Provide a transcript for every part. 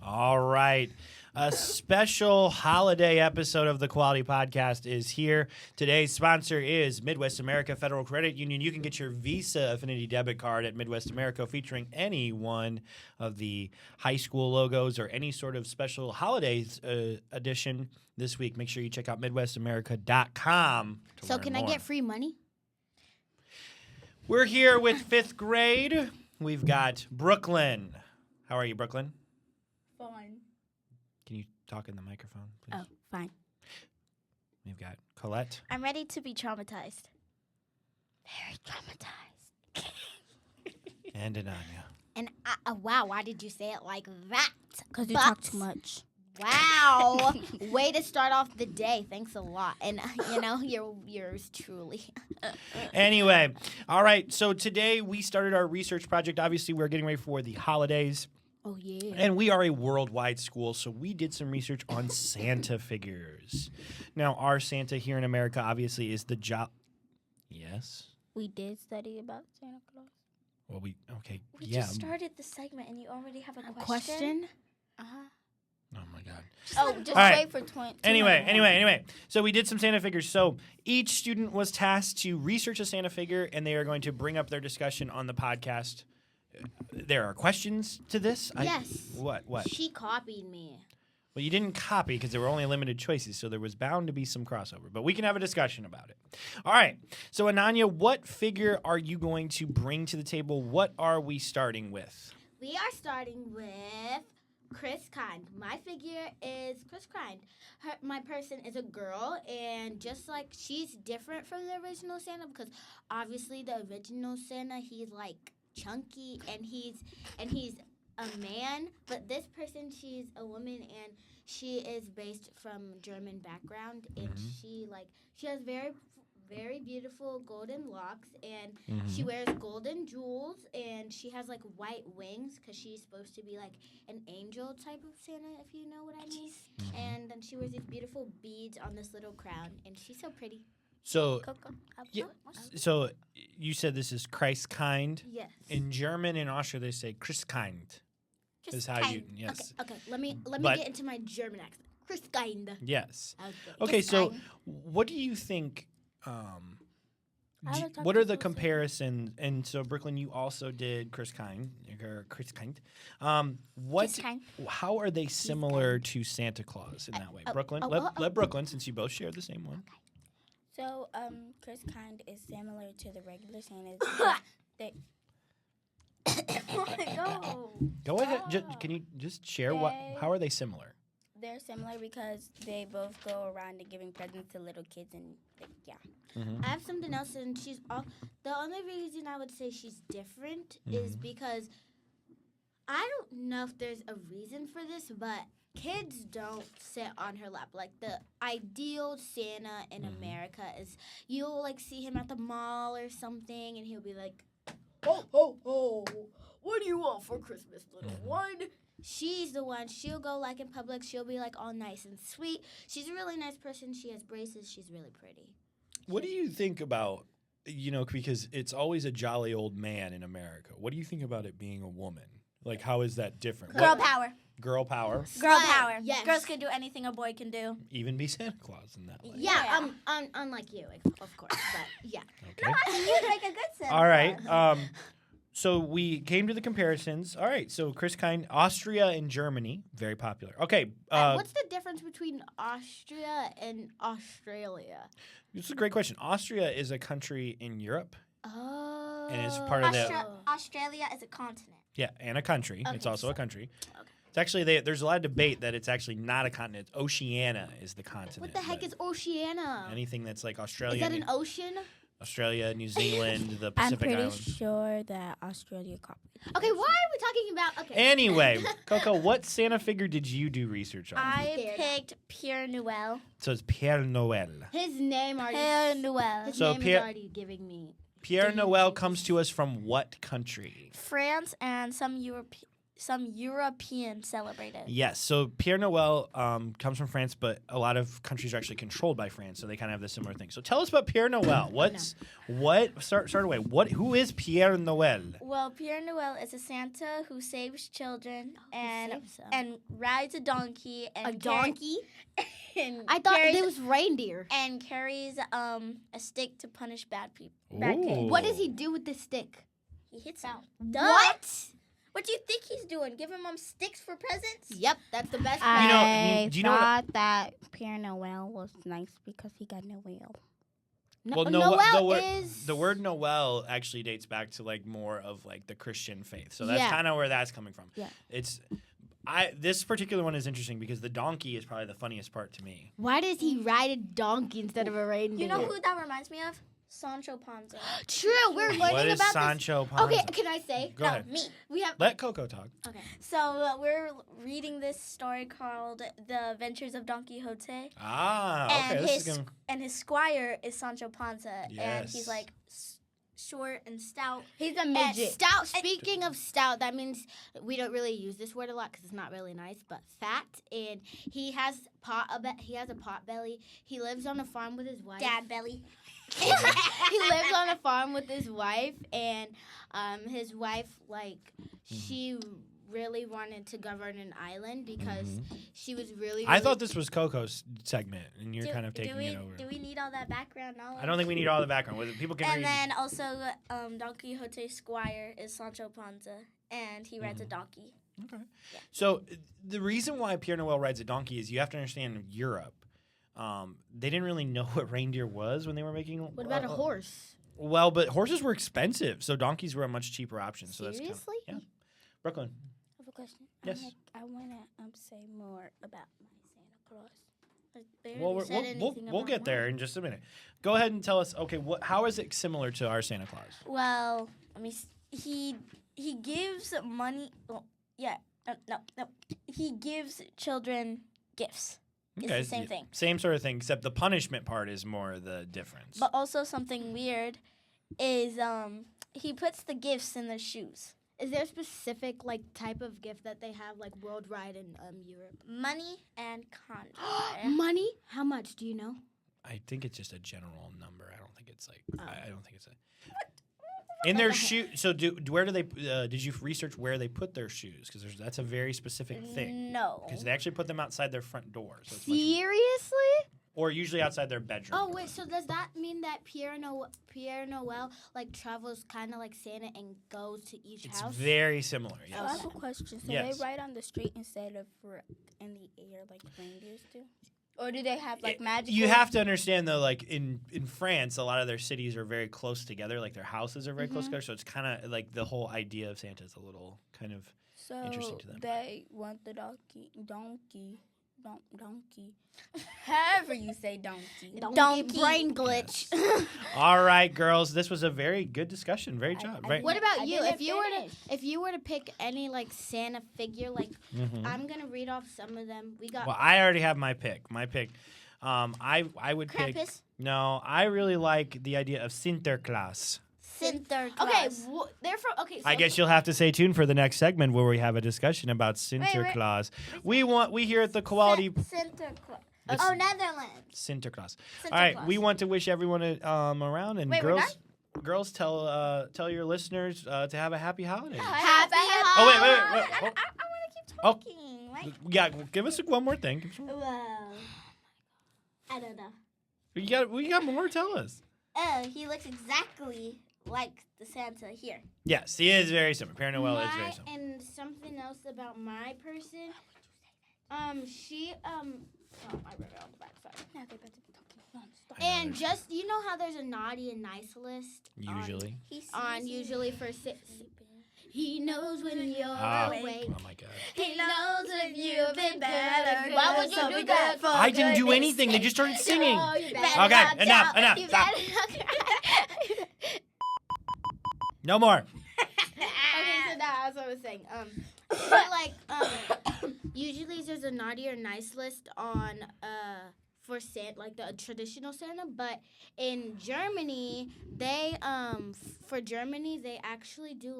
All right. A special holiday episode of the Quality Podcast is here. Today's sponsor is Midwest America Federal Credit Union. You can get your Visa Affinity debit card at Midwest America featuring any one of the high school logos or any sort of special holidays edition this week. Make sure you check out MidwestAmerica.com. So can I get free money? We're here with fifth grade. We've got Brooklyn. How are you, Brooklyn? Fine. Can you talk in the microphone, please? Oh, fine. We've got Colette. I'm ready to be traumatized. Very traumatized. And Ananya. And wow, why did you say it like that? Because you talk too much. Wow. Way to start off the day. Thanks a lot. And, yours truly. Anyway, all right. So today we started our research project. Obviously, we're getting ready for the holidays. Oh, yeah. And we are a worldwide school, so we did some research on Santa figures. Now, our Santa here in America obviously is the Yes? We did study about Santa Claus. Well, We yeah. just started the segment and you already have a question? Question? Uh-huh. Oh, my God. Just All right. wait for 20. Anyway. So we did some Santa figures. So each student was tasked to research a Santa figure, and they are going to bring up their discussion on the podcast. There are questions to this? Yes. What? She copied me. Well, you didn't copy because there were only limited choices, so there was bound to be some crossover. But we can have a discussion about it. All right. So, Ananya, what figure are you going to bring to the table? What are we starting with? We are starting with Chris Kind. My figure is Chris Kind. My person is a girl, and just like she's different from the original Santa because obviously the original Santa, he's like chunky and he's a man, but this person, she's a woman and she is based from German background, and she has very very beautiful golden locks, and she wears golden jewels, and she has like white wings because she's supposed to be like an angel type of Santa, if you know what I mean. And then she wears these beautiful beads on this little crown, and she's so pretty. So, Coco. yeah, so you said this is Christkind. Yes. In German and Austria, they say Christkind. Is how you, yes. Okay. Let me But- get into my German accent. Christkind. Yes. Okay. Okay, so Christkind. what do you think? I would talk What to are the Susan. comparisons? And so, Brooklyn, you also did Christkind. Christkind. Christkind. How are they similar to Santa Claus in that way? Brooklyn, let Brooklyn, since you both share the same one. So, Chris Kind is similar to the regular Santas. They Go ahead. Can you just share how are they similar? They're similar because they both go around and giving presents to little kids, and yeah. I have something else, and the only reason I would say she's different is because I don't know if there's a reason for this, but kids don't sit on her lap. Like the ideal Santa in America is you'll like see him at the mall or something, and he'll be like, "Oh, what do you want for Christmas, little one?" She's the one. She'll go like in public. She'll be like all nice and sweet. She's a really nice person. She has braces. She's really pretty. What do you think about, because it's always a jolly old man in America. What do you think about it being a woman? Like, how is that different? Girl power. Girl power. Girl Right, power. yes. Girls can do anything a boy can do. Even be Santa Claus in that way. Yeah, unlike you, of course, but yeah. Okay. You make a good Santa. All right. So we came to the comparisons. All right. So Chris Kind, Austria and Germany, very popular. Okay. What's the difference between Austria and Australia? This is a great question. Austria is a country in Europe. Oh. And it's part of the- Australia is a continent. Yeah, and a country. Okay, It's also a country. Okay. It's actually there's a lot of debate that it's actually not a continent. Oceania is the continent. What the heck but is Oceania? anything that's like Is Australia, that an ocean? Australia, New Zealand, the I'm Pacific pretty Islands. sure that Australia copied. Okay, why are we talking about? Okay. Anyway, Coco, what Santa figure did you do research on? I picked Pierre Noël. So it's Pierre Noël. His name already. Pierre Noël. His So name Pierre- is already giving me. Pierre Noël comes to us from what country? France and some some Europeans celebrate it. Yes. So Pierre Noël comes from France, but a lot of countries are actually controlled by France, so they kind of have the similar thing. So tell us about Pierre Noël. Start away. Who is Pierre Noël? Well, Pierre Noël is a Santa who saves children saves them. and rides a donkey and A donkey? and I thought carries, it was reindeer. and carries a stick to punish bad people. Ooh. What does he do with the stick? He hits them. What? What do you think he's doing? Giving them sticks for presents? Yep, that's the best You know- part. do you know what- thought that Pierre Noel was nice because he got Noel. No, Well, Noel is... the word Noel actually dates back to like more of like the Christian faith. So that's Yeah. kind of where that's coming from. Yeah. This particular one is interesting because the donkey is probably the funniest part to me. Why does he ride a donkey instead of a reindeer? You know who that reminds me of? Sancho Panza. True, we're learning What is about Sancho this. Panza? Okay, can I say? Go ahead. Me. We have... Let Coco talk. Okay. So we're reading this story called The Adventures of Don Quixote. Ah, okay. And This is gonna... And his squire is Sancho Panza. And Yes. he's like short and stout. He's a midget. Stout. Speaking of stout, that means we don't really use this word a lot because it's not really nice. But fat, and he has He has a pot belly. He lives on a farm with his wife. Dad belly. He lives on a farm with his wife, and his wife she really wanted to govern an island because she was really. I thought this was Coco's segment, and you're kind of taking it over. Do we need all that background knowledge? I don't think we need all the background. People can And read. then also, Don Quixote's squire is Sancho Panza, and he rides a donkey. Okay. So the reason why Pierre Noël rides a donkey is you have to understand Europe. They didn't really know what reindeer was when they were making. What about a horse? Well, but horses were expensive, so donkeys were a much cheaper option. So that's Seriously? yeah. Brooklyn. I have a question. Yes. I want to say more about my Santa Claus. Well, we'll get there in just a minute. Go ahead and tell us. Okay, how is it similar to our Santa Claus? Well, I mean, he gives money. Well, yeah, no. He gives children gifts. It's the same thing. Same sort of thing, except the punishment part is more the difference. But also something weird is he puts the gifts in their shoes. Is there a specific type of gift that they have worldwide in Europe? Money and condoms. Money? How much? Do you know? I think it's just a general number. I don't think it's I don't think it's in their shoe. So where do they? Did you research where they put their shoes? Because that's a very specific thing. No. Because they actually put them outside their front door. So it's Seriously? or usually outside their bedroom. Oh wait, so does that mean that Pierre Noël travels kind of like Santa and goes to each It's house? very similar. Yes. I have a question. So Yes. they ride on the street instead of in the air like reindeers do? Or do they have magical? You have to understand though, in France, a lot of their cities are very close together. Like their houses are very close together, so it's kind of like the whole idea of Santa is a little kind of interesting to them. They want the donkey. However you say donkey. Donkey brain glitch. All right, girls, this was a very good discussion. Great job. I Right. What about I you? didn't If you were to pick any Santa figure, Mhm. I'm gonna read off some of them. We got Well, I already have my pick. I would pick. Krampus. No, I really like the idea of Sinterklaas. Sinterklaas. okay. They're from okay. So I guess you'll have to stay tuned for the next segment where we have a discussion about Sinterklaas. We here at the Quality Sinterklaas. It's- Oh, Netherlands. Sinterklaas. All right, we want to wish everyone around and Wait, we're girls tell your listeners to have a happy holiday. Happy Oh wait. I want to keep Oh. talking. Yeah, give us one more thing. Well, I don't know. We got more. Tell us. Oh, he looks exactly like the Santa here. Yes, he is very similar. Pierre Noël is very My, similar. and something else about my person. She oh, I wrote it on the back. Sorry. Now they're about to be talking nonstop. I know And there's- just you know how there's a naughty and nice list usually. He sees on you usually for he knows when you're Oh, awake. oh my God. He knows if you've been better. Why Why would would you you do do that that for? I didn't do anything. They just started singing. Okay, Okay, enough. Stop. No more. Okay, so that's what I was saying. But usually there's a naughty or nice list on for Santa, like the traditional Santa. But in Germany, they for Germany they actually do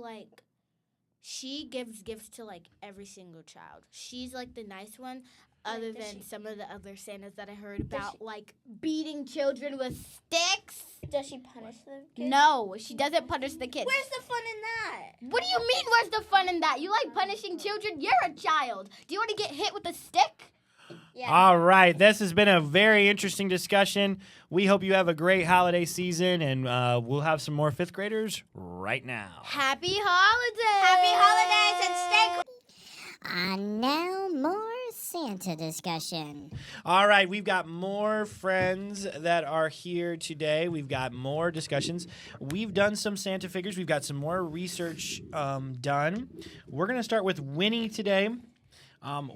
she gives gifts to like every single child. She's like the nice one, other does than she- some of the other Santas that I heard about, like beating children with sticks. Does she punish the kids? No, she doesn't punish the kids. Where's the fun in that? What do you mean, where's the fun in that? You like punishing children? You're a child. Do you want to get hit with a stick? Yeah. All right, this has been a very interesting discussion. We hope you have a great holiday season, and we'll have some more fifth graders right now. Happy holidays! Happy holidays and stay And now more Santa discussion. All right, we've got more friends that are here today. We've got more discussions. We've done some Santa figures. We've got some more research done. We're going to start with Winnie today.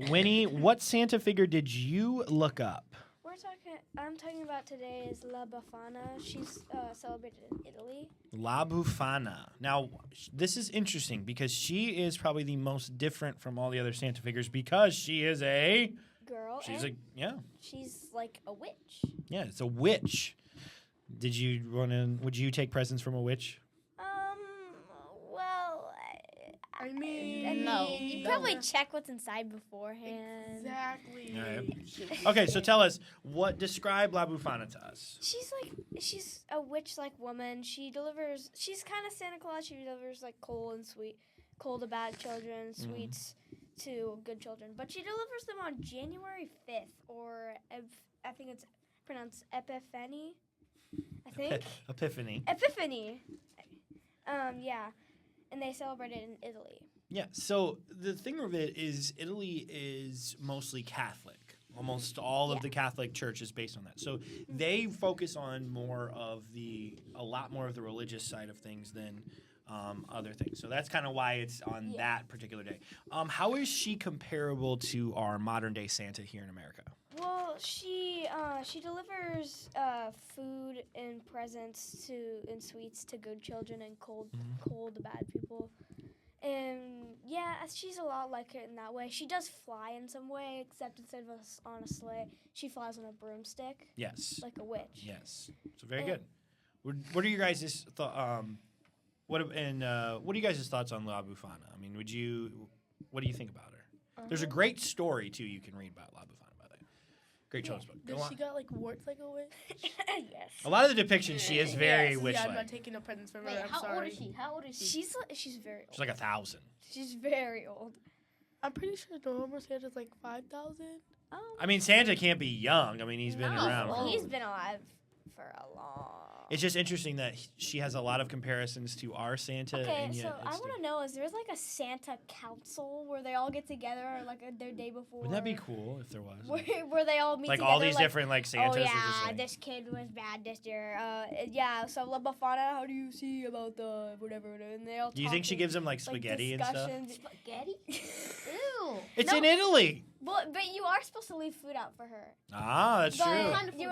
Winnie, what Santa figure did you look up? I'm talking about today is La Befana. She's celebrated in Italy. La Bufana. Now, this is interesting because she is probably the most different from all the other Santa figures because she is a... Girl. She's and she's like a witch. it's a witch. Would you take presents from a witch? Well, I mean, No. you probably check what's inside beforehand. exactly. All right. Okay, so tell us, describe La Bufana to us. She's a witch-like woman. She's kind of Santa Claus. She delivers like coal to bad children, sweets to good children. But she delivers them on January 5th, or I think it's pronounced Epiphany. I think Epiphany. Epiphany. Yeah, and they celebrate it in Italy. Yeah, so the thing of it is Italy is mostly Catholic. Almost all of the Catholic Church is based on that. So they focus on a lot more of the religious side of things than other things. So that's kind of why it's on that particular day. How is she comparable to our modern day Santa here in America? Well, she delivers food and presents and sweets to good children and cold to bad people. And yeah, she's a lot like her in that way. She does fly in some way, except instead of on a sleigh, she flies on a broomstick, Yes. like a witch. Yes. So very good. What are your guys' what are you guys' thoughts on La Bufana? I mean, what do you think about her? There's a great story too you can read about La Bufana, by the way. Great children's book. Go Does on. she got like warts like a witch? Yes. A lot of the depictions, she is very Yeah, I'm witch-like. not taking no presents from her. Wait, I'm how sorry. old is she? How old is she? She's very She's old. like 1,000. She's very old. I'm pretty sure the normal Santa's like 5,000. I mean, Santa can't be young. I mean, he's been around. Well, for- he's been alive for a long. It's just interesting that she has a lot of comparisons to our Santa. Okay, and yet so I it's want to know: is there like a Santa council where they all get together, like their day before? Wouldn't that be cool if there was? Where they all meet Like together, all these different like Santas. Oh are just yeah, like- this kid was bad this year. Yeah. So La Befana, how do you see about the whatever? And they all. Do you think she talk gives him like and, spaghetti and stuff? discussions. Spaghetti? Ew. It's in Italy. Well, but you are supposed to leave food out for her. Ah, that's But true. you're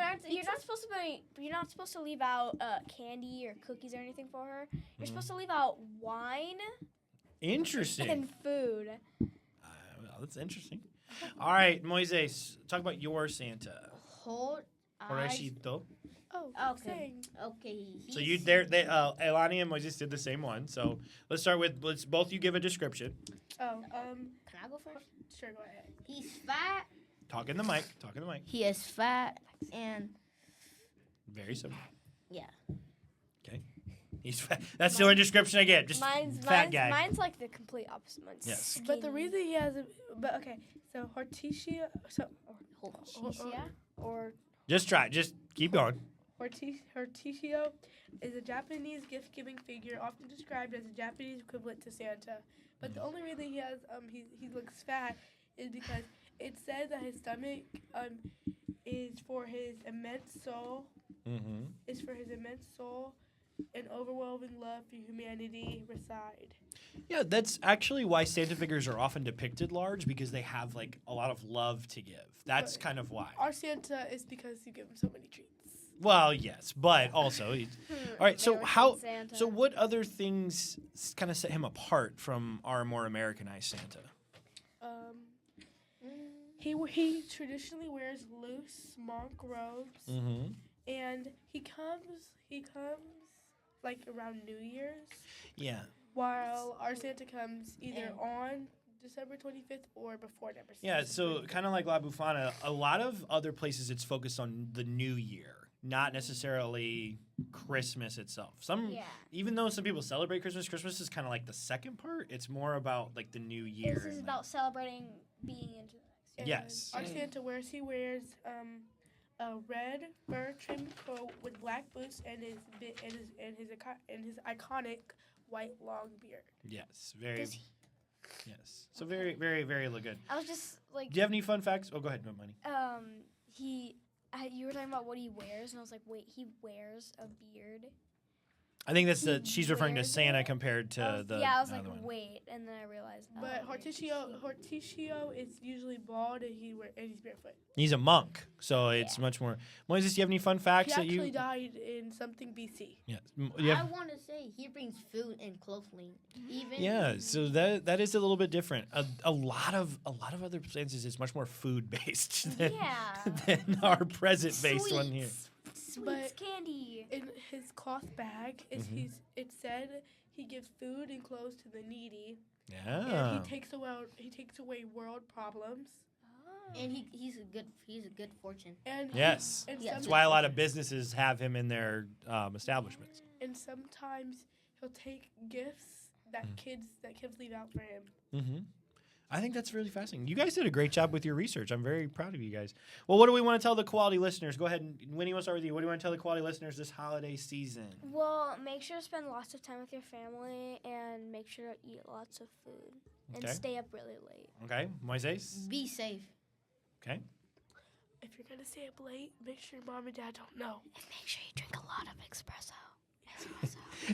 not supposed to leave out candy or cookies or anything for her. You're supposed to leave out wine Interesting. and food. Well, that's interesting. All right, Moises, talk about your Santa. Hold Horeshito. Oh, Okay. Okay. So Elani and Moises did the same one. So let's both you give a description. Oh, Can I go first? sure, go ahead. He's fat. Talk in the mic. He is fat and Very simple. yeah. Okay. He's fat. That's the only description I get. Just fat guy. Mine's like the complete opposite. Mine's Yes. But the skinny. reason he has okay, so Hortensia, or Just try. Just keep going. Hortensio is a Japanese gift-giving figure often described as a Japanese equivalent to Santa. But the only reason he has he looks fat is because it says that his stomach is for his immense soul. Mm-hmm. Is for his immense soul and overwhelming love for humanity reside. Yeah, that's actually why Santa figures are often depicted large because they have like a lot of love to give. That's But kind of why. Our Santa is because you give him so many treats. Well, yes, but also, all right. So American Santa. So what other things kind of set him apart from our more Americanized Santa? He traditionally wears loose monk robes, Mm-hmm. and he comes like around New Year's. Yeah. while our Santa comes either on December 25th or before December. Yeah, so kind of like La Bufana, a lot of other places it's focused on the new year, not necessarily Christmas itself. Even though some people celebrate Christmas, Christmas is kind of like the second part. It's more about like the new year. This is about celebrating being into the next year. And Yes. Our Santa wears a red fur trimmed coat with black boots and his iconic white long beard. Yes, very. Does he? Yes, so very, very, very good. I was just like, Do you have any fun facts? Oh, go ahead, Money. you were talking about what he wears, and I was like, wait, he wears a beard? I think that's she's referring to wears Santa it? compared to the. Yeah, I was like, other one. wait, and then I realized. But oh, Hortensio is usually bald and he's barefoot. He's a monk, so it's much more. Moises, do you have any fun facts He that actually you? died in something BC. Yeah. I want to say he brings food and clothing. Even Yeah, so that is a little bit different. A lot of other places it's much more food based than, Yeah. than our present based one here. Sweets, But- candy. In his cloth bag, it said he gives food and clothes to the needy, and Yeah. he takes away world problems. and he's a good fortune. And Yes. and Yeah. That's some- why a lot of businesses have him in their establishments. And sometimes he'll take gifts that kids leave out for him. Mm-hmm. I think that's really fascinating. You guys did a great job with your research. I'm very proud of you guys. Well, what do we want to tell the quality listeners? Go ahead and Winnie, we'll start with you. What do you want to tell the quality listeners this holiday season? Well, make sure to spend lots of time with your family and make sure to eat lots of food and Okay. stay up really late. Okay, Moises. Be safe. Okay. If you're gonna stay up late, make sure mom and dad don't know. And make sure you drink a lot of espresso.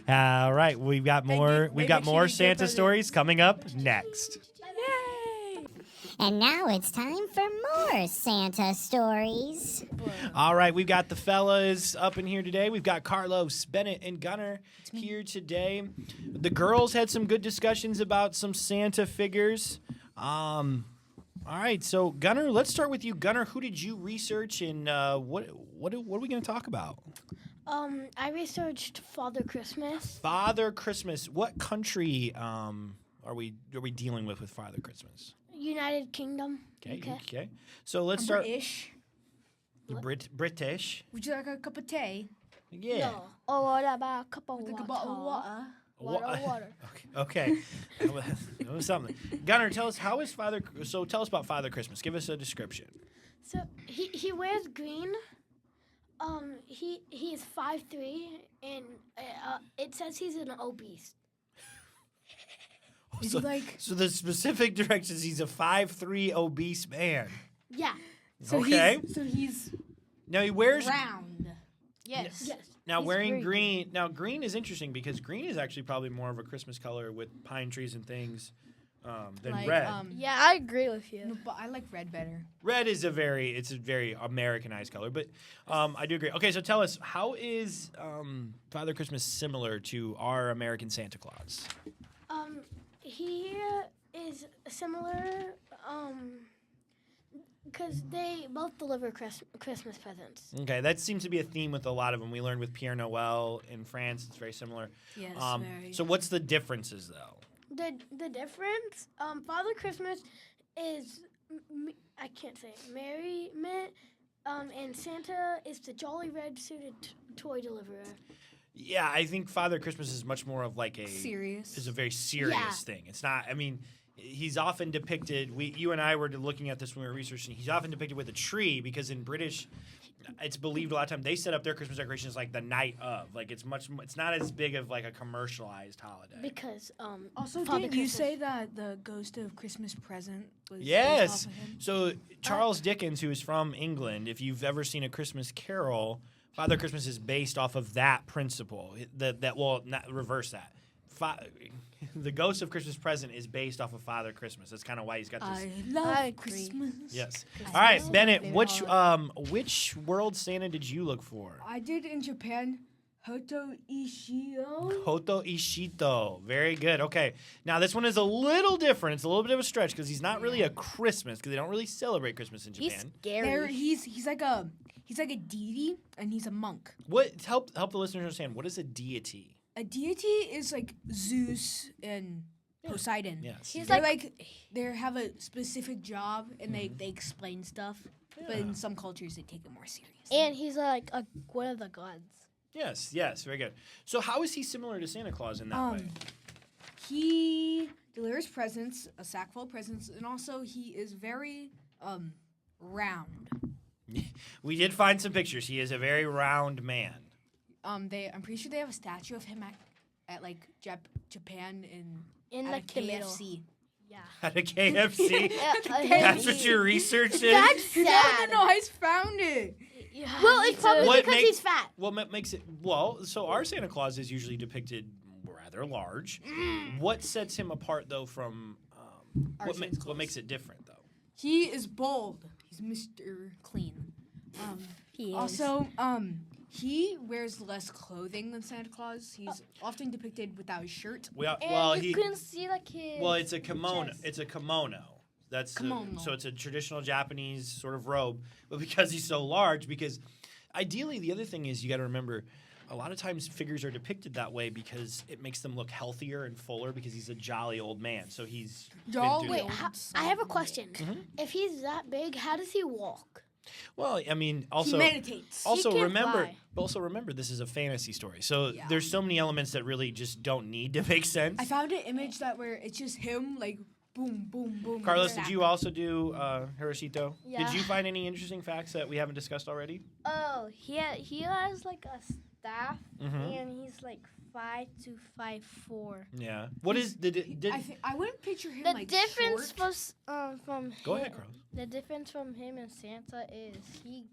All right, we've got more. We've got make sure more you get Santa presents. stories coming up next. Yay! And now it's time for more Santa stories. All right, we've got the fellas up in here today. We've got Carlos, Bennett, and Gunnar here today. The girls had some good discussions about some Santa figures. All right, so Gunnar, let's start with you. Gunnar, who did you research, and what are we going to talk about? I researched Father Christmas. Father Christmas. What country are we dealing with Father Christmas? United Kingdom. Okay, UK. okay. So let's start. British. British. Would you like a cup of tea? Yeah. No. Oh, what about a cup of Like water? a bottle of water? Water. Okay. That was something. Gunnar, tell us how is Father. So tell us about Father Christmas. Give us a description. So he wears green. He is 5'3", and it says he's an obese. Is so, he like... so the specific directions. He's a 5'3" obese man. Yeah. So Okay. he's Now he wears. round. Yes. Yes. Now He's wearing very green. Now green is interesting because green is actually probably more of a Christmas color with pine trees and things than Like, red. Yeah, I agree with you. No, but I like red better. Red is a very Americanized color, but I do agree. Okay, so tell us, how is Father Christmas similar to our American Santa Claus? He is similar. Because they both deliver Christmas presents. Okay, that seems to be a theme with a lot of them. We learned with Pierre Noel in France; it's very similar. Yes, So what's the differences, though? The difference, Father Christmas is I can't say it, merriment, and Santa is the jolly red suited toy deliverer. Yeah, I think Father Christmas is much more of like Serious. is a very serious Yeah. thing. It's not. I mean, he's often depicted. You and I were looking at this when we were researching. He's often depicted with a tree because in British, it's believed a lot of time they set up their Christmas decorations like the night of. Like it's not as big of like a commercialized holiday. Because Also, Father didn't you Christmas. say that the ghost of Christmas present was based Yes. off of him? So Charles Dickens, who is from England, if you've ever seen A Christmas Carol, Father Christmas is based off of that principle. That will not reverse that. The ghost of Christmas present is based off of Father Christmas. That's kind of why he's got this. I love I agree. Christmas. Yes. All right, is my Bennett. favorite Which world Santa did you look for? I did in Japan. Hoto Ishio. Hoto Ishito. Very good. Okay. Now this one is a little different. It's a little bit of a stretch because he's not really a Christmas because they don't really celebrate Christmas in He's Japan. scary. He's like a deity and he's a monk. What help the listeners understand? What is a deity? a deity is like Zeus and Poseidon. Yes. He's They're they have a specific job and they explain stuff. But in some cultures, they take it more serious. And he's like one of the gods. Yes, very good. So how is he similar to Santa Claus in that way? He delivers presents, a sack full of presents, and also he is very round. We did find some pictures. He is a very round man. I'm pretty sure they have a statue of him at like Japan In at like a the middle. KFC. Yeah. At a KFC. Yeah, That's what your research is? That's sad. No, I found it. yeah. Well, it's probably What because make- he's fat. What makes it... Well, so our Santa Claus is usually depicted rather large. What sets him apart, though, from... Our what Santa Claus. makes it different, though? He is bold. He's Mr. Clean. He is. Also, he wears less clothing than Santa Claus. He's often depicted without his shirt. and you couldn't see like his. Well, it's a kimono. chest. It's a kimono. That's Kimono. so it's a traditional Japanese sort of robe, but because he's so large, because ideally the other thing is you got to remember, a lot of times figures are depicted that way because it makes them look healthier and fuller because he's a jolly old man. So he's been through Wait, the- I have a question. Mm-hmm. If he's that big, how does he walk? Well, I mean, also he meditates. also can't remember fly. also remember this is a fantasy story. So Yeah. there's so many elements that really just don't need to make sense. I found an image where it's just him, like, boom, boom, boom. Carlos, and did you also do Hiroshito? Yeah. Did you find any interesting facts that we haven't discussed already? Oh, he has like a staff, Mhm. and he's like 5 to 5'4". Yeah. What is did I wouldn't picture him The like difference short. was from Go him, ahead, Carlos. The difference from him and Santa is he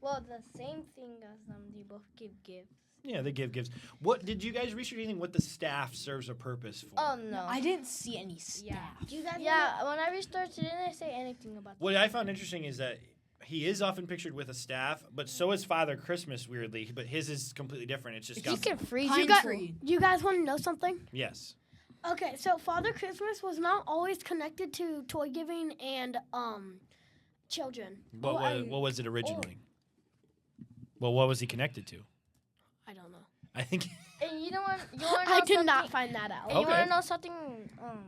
well the same thing as they both give gifts. Yeah, they give gifts. What did you guys research anything? What the staff serves a purpose for? Oh no. I didn't see any staff. Yeah. Do you guys Yeah, when I researched, it didn't say anything about What I found interesting is that he is often pictured with a staff, but so is Father Christmas. Weirdly, but his is completely different. It's just He got can freeze Pine you. tree. You guys want to know something? yes. Okay, so Father Christmas was not always connected to toy giving and children. What was it originally? Well, what was he connected to? I don't know. I think And you know what? You wanna know I did not something- find that out. And you Okay. want to know something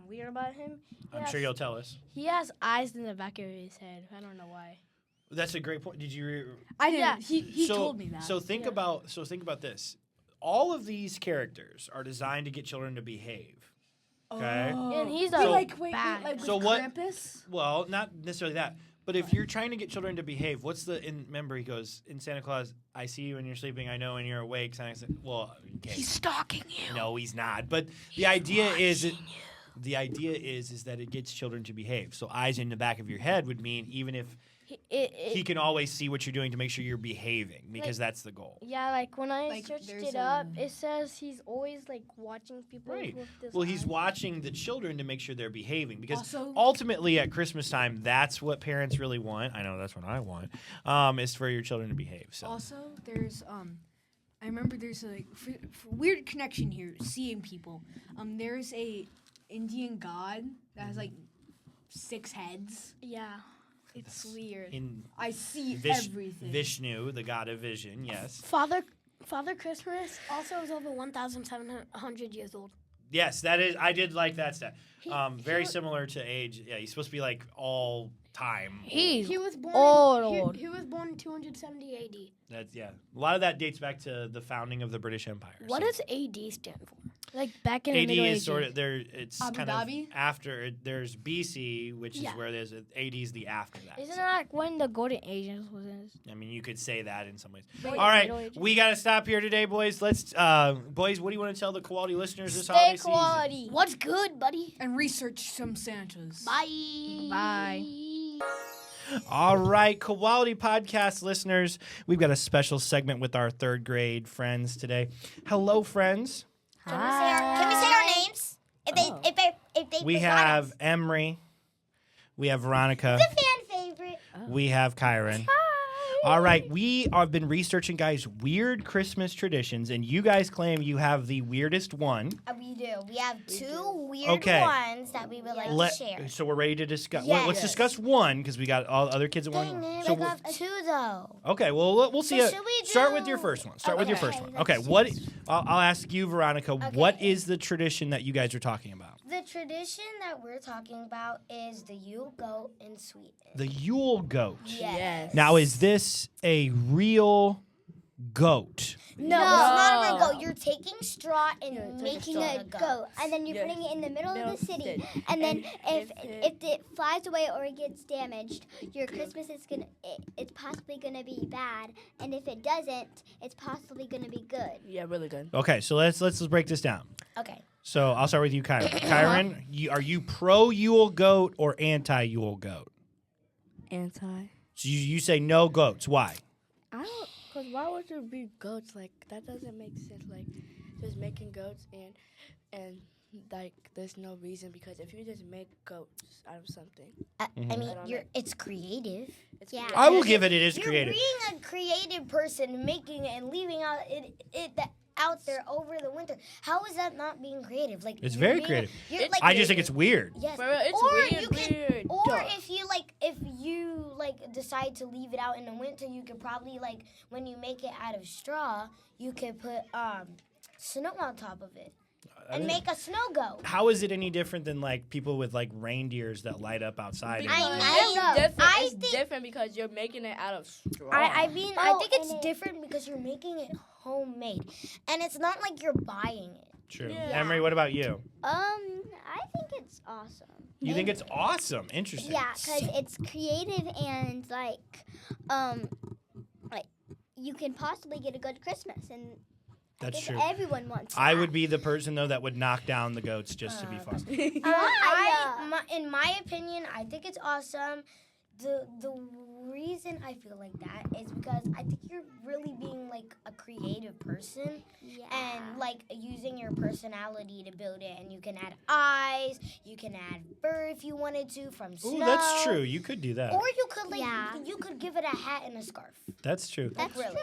weird about him? I'm sure you'll tell us. He has eyes in the back of his head. I don't know why. That's a great point. Did you? I didn't. Yeah. He so, told me that. So think Yeah. about this. All of these characters are designed to get children to behave. Okay. And he's a So- wait, bad like guy. So with what- Krampus? Well, not necessarily that. But if you're trying to get children to behave, what's remember he goes, in Santa Claus, I see you when you're sleeping, I know when you're awake. Santa said, well, okay. He's stalking you. No, he's not. But the idea is that it gets children to behave. So eyes in the back of your head would mean even if he can always see what you're doing to make sure you're behaving because that's the goal. Yeah, like when I Like, searched there's it up, it says he's always like watching people Right. with this Well, he's eye. watching the children to make sure they're behaving because Also- ultimately at Christmas time, that's what parents really want. I know that's what I want. Is for your children to behave. So Also, there's I remember there's a weird connection here. Seeing people. There's a Indian god that has like 6 heads. Yeah, it's weird. in I see everything. Vishnu, the god of vision, yes. Father Christmas also is over 1,700 years old. Yes, that is. I did like that stat. Very he- similar to age. Yeah, he's supposed to be like all time. He's He was born. old. He was born in 270 AD. That's A lot of that dates back to the founding of the British Empire. What so. does AD stand for? like back in the AD Middle is Ages. sort of there. It's Abu kind Dhabi? of after. There's BC, which Yeah. is where there's AD is the after that. Isn't So, it like when the Golden Ages was in? I mean, you could say that in some ways. Wait, All right, Middle Ages. we got to stop here today, boys. Let's, boys. What do you want to tell the quality listeners this Stay holiday quality. What's good, buddy? And research some Santas. Bye. Bye. season? All right, quality podcast listeners. We've got a special segment with our 3rd grade friends today. Hello, friends. Can we say our names? If they We provide have us. Emery. We have Veronica. The fan favorite. We have Kyron. All right, we have been researching, guys, weird Christmas traditions, and you guys claim you have the weirdest one. We do. We have two weird Okay. ones that we would like to share. So we're ready to discuss. Yes. Let's discuss one because we got all other kids at Dang one. it, So I got two though. okay, well we'll see. So should we Start do- with your first one. Start with your first Okay, one. Okay, what? I'll ask you, Veronica. Okay. What is the tradition that you guys are talking about? The tradition that we're talking about is the Yule goat in Sweden. The Yule goat. Yes. Now, is this a real goat? No, it's not a real goat. You're taking straw and Making making a goat, and then you're putting it in the middle of the city. And then if it flies away or it gets damaged, your Christmas is it's possibly gonna be bad. And if it doesn't, it's possibly gonna be good. Yeah, really good. Okay, so let's break this down. Okay. So I'll start with you, Kyron. Kyron, are you pro Yule goat or anti Yule goat? Anti. So you say no goats. Why? I don't. Cause why would there be goats? Like that doesn't make sense. Like just making goats and like there's no reason because if you just make goats out of something, I mean, don't it's creative. it's Yeah. I will give it. It is You're creative. being a creative person, making it and leaving out out there over the winter. How is that not being creative? Like It's you're very being- creative. You're, like, I just think it's weird. yes. For real, it's or weird, you can, weird. or Duh. if you decide to leave it out in the winter, you could probably when you make it out of straw, you could put snow on top of it and make a snow goat. How is it any different than like people with like reindeers that light up outside? Because I it's know. different. I It's think- different because you're making it out of straw. I mean, I Oh, think it's and it- different because you're making it homemade, and it's not like you're buying it. True. Yeah. Emery, what about you? I think it's awesome. You think it's awesome? Interesting. Yeah, because it's creative and like you can possibly get a good Christmas, and That's I think true. everyone wants. I that. would be the person though that would knock down the goats just to be fun. In my opinion, I think it's awesome. The reason I feel like that is because I think you're really being like a creative person and like using your personality to build it. And you can add eyes, you can add fur if you wanted to from snow. Ooh, that's true. You could do that. Or you could Yeah. you could give it a hat and a scarf. That's true. Like really.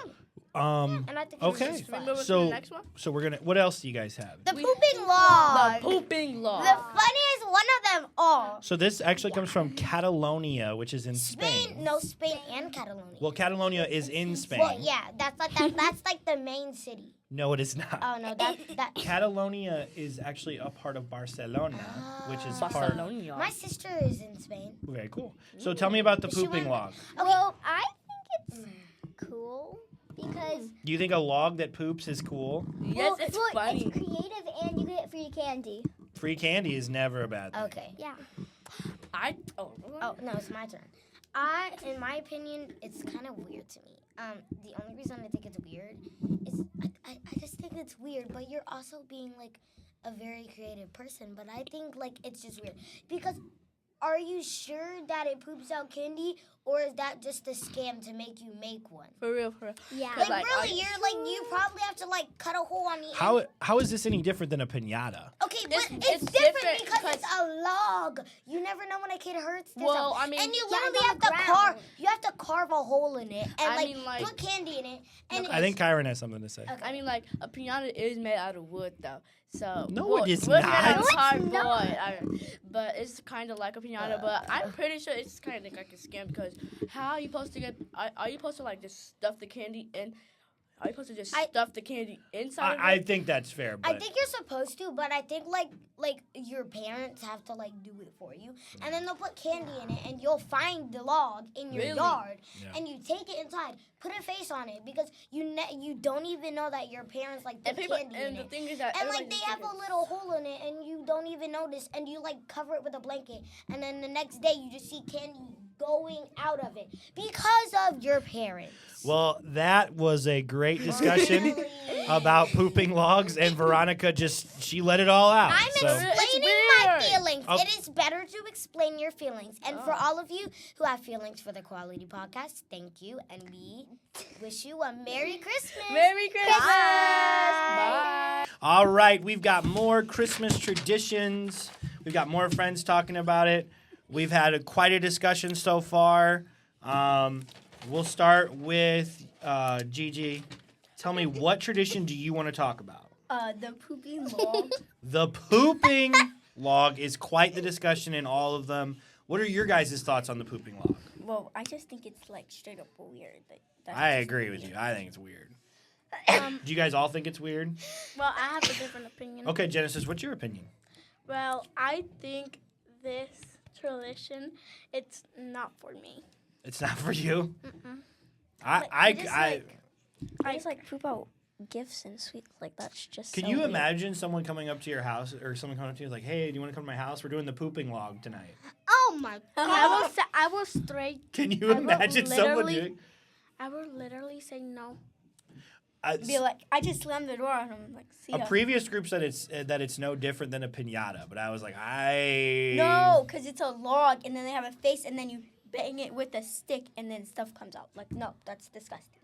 And I think Okay. it's just Can we fun. move on to So the next one? so we're gonna. What else do you guys have? The pooping log. The pooping log. The funniest one of them all. So this actually comes from Catalonia, which is in Spain. No, Spain and Catalonia. Well, Catalonia is in Spain. Well, yeah, that's like the main city. No, it is not. Oh no, that. Catalonia is actually a part of Barcelona, which is part. Barcelona. My sister is in Spain. Very cool. So tell me about the She pooping went- log. Well, I think it's cool because Do you think a log that poops is cool? Yes, it's funny. it's creative and you get free candy. Free candy is never a bad thing. Okay. Yeah. Oh no, it's my turn. In my opinion, it's kind of weird to me. The only reason I think it's weird is I just think it's weird, but you're also being like a very creative person. But I think like it's just weird because are you sure that it poops out candy, or is that just a scam to make you make one? For real, for real. Yeah. Like, Like, really, you probably have to like cut a hole on the end. How is this any different than a pinata? Okay, but It's it's different different because because- it's a log. You never know when a kid hurts. This Well, up. I mean- and you Yeah, literally it's on have the to ground. You have to carve a hole in it and I mean, like- put candy in it. And I think Kyron has something to say. I mean, like a pinata is made out of wood, though. So No, wood, it is wood not. made out of No, it's cardboard. But it's kind of like a pinata. But I'm pretty sure it's kind of like a scam because how are you supposed to get? Are you supposed to like just stuff the candy in? Are you supposed to just stuff the candy inside? I of it? think that's fair, I but think you're supposed to, but I think like your parents have to like do it for you, and then they'll put candy in it, and you'll find the log in your Really? yard, Yeah. and you take it inside, put a face on it because you don't even know that your parents like put And people, candy in and the it. thing is that And like everybody they just have a thinks- little hole in it, and you don't even notice, and you like cover it with a blanket, and then the next day you just see candy going out of it because of your parents. well, that was a great discussion about pooping logs, and Veronica she let it all out. I'm so. explaining my weird. feelings. Oh. It is better to explain your feelings. And for all of you who have feelings for the Quality Podcast, thank you, and we wish you a Merry Christmas. Merry Christmas. Bye. All right, we've got more Christmas traditions. We've got more friends talking about it. We've had quite a discussion so far. We'll start with Gigi. Tell me, what tradition do you want to talk about? The pooping log. The pooping log is quite the discussion in all of them. What are your guys' thoughts on the pooping log? Well, I just think it's like straight up weird. I agree with you. I think it's weird. Do you guys all think it's weird? Well, I have a different opinion. Okay, Genesis, what's your opinion? Well, I think this tradition, it's not for me. It's not for you? Mm-mm. I just like poop out gifts and sweets. Like, that's just Can so you weird. imagine someone coming up to your house or someone coming up to you like, hey, do you want to come to my house? We're doing the pooping log tonight. Oh my god! I will straight. Can you imagine someone doing? I will literally say no. Be like, I just slammed the door on him. Like, see A ya. previous group said it's no different than a piñata, but I was like, No, because it's a log, and then they have a face, and then you bang it with a stick, and then stuff comes out. Like, no, that's disgusting.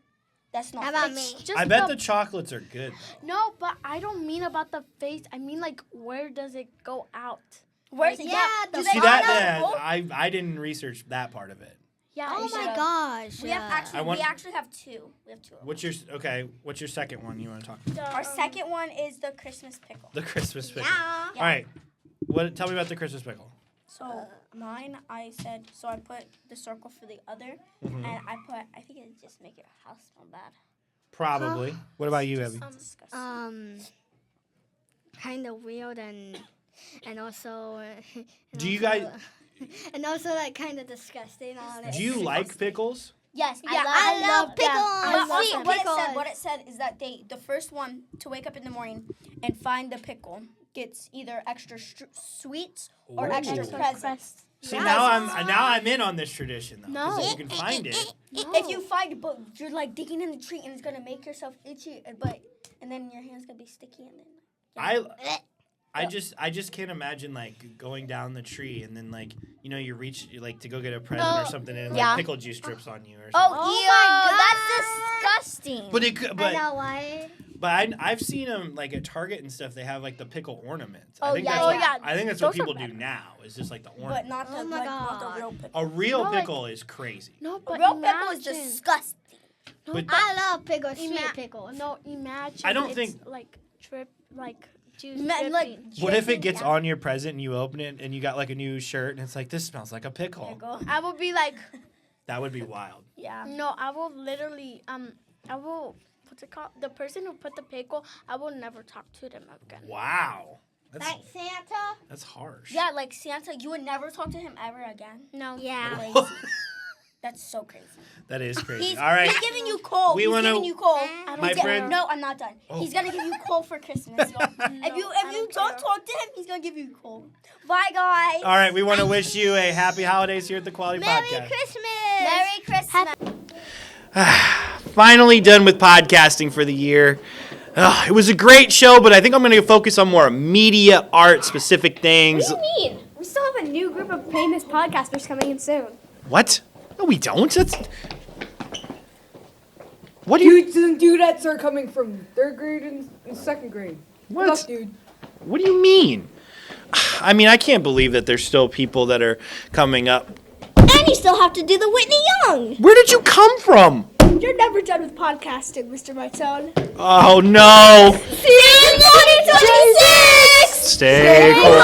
That's not. How about me? I bet the chocolates are good, though. No, but I don't mean about the face. I mean like where does it go out? Where's like, it? Yeah, the See that? I didn't research that part of it. Yeah. Oh my gosh. We actually have two. We have two. What's your second one you want to talk about? Our second one is the Christmas pickle. The Christmas pickle. Yeah. All right. Tell me about the Christmas pickle. So mine, I put the circle for the other, Mhm. and I think it just make your house smell bad. Probably. What about you, Evie? Kind of weird and also. Do you guys? And also like kind of disgusting on it. Do you like pickles? Yes, Yeah, I love pickles. But See, what it said is that the first one to wake up in the morning and find the pickle gets either extra sweets or Ooh. extra presents. See, now I'm in on this tradition though. 'Cause if you can find it. If you find it, but you're like digging in the tree and it's gonna make yourself itchy, and then your hand's gonna be sticky and then. I just can't imagine like going down the tree and then like you reach like to go get a present or something and like pickle juice drips on you or something. That's disgusting. But it could. But I know why. But I've seen them like at Target and stuff. They have like the pickle ornaments. Oh, I think yeah, that's oh, what, yeah. I think that's what people do now. Is just like the But ornament. not the not the real pickle. A real No, like- pickle is crazy. No, A but real pickle is imagine. disgusting. No, But- I love pickles, sweet pickles. No, imagine. I don't it's think- like juice Like, dripping. What if it gets on your present and you open it and you got like a new shirt and it's like this smells like a pickle? I will be like, That would be wild. Yeah. no, I will literally I will. What's it called? The person who put the pickle, I will never talk to them again. Wow. That's Like Santa? that's harsh. Yeah, like Santa, you would never talk to him ever again. No. Yeah. Crazy. That's so crazy. That is crazy. He's, All right. he's giving you coal. We He's wanna- giving you coal. My friend- No, I'm not done. Oh. He's gonna give you coal for Christmas. If you don't talk to him, he's gonna give you coal. Bye, guys. All right. We want to wish you a happy holidays here at the Quality Podcast. Christmas! Merry Christmas. Finally done with podcasting for the year. It was a great show, but I think I'm going to focus on more media, art, specific things. What do you mean? We still have a new group of famous podcasters coming in soon. What? No, we don't. That's. What do you? Dudettes are coming from 3rd grade and 2nd grade. What? Look, dude. What do you mean? I mean, I can't believe that there's still people that are coming up. And you still have to do the Whitney Young. Where did you come from? You're never done with podcasting, Mr. Martone. Oh no! See you in 2026! Stay cool.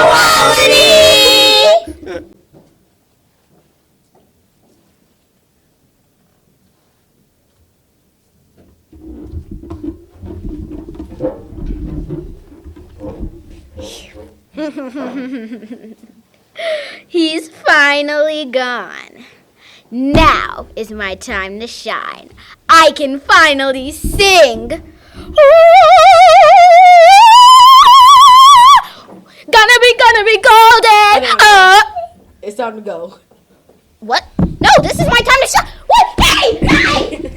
He's finally gone. Now is my time to shine. I can finally sing. Gonna be golden. It's time to go. What? No, this is my time to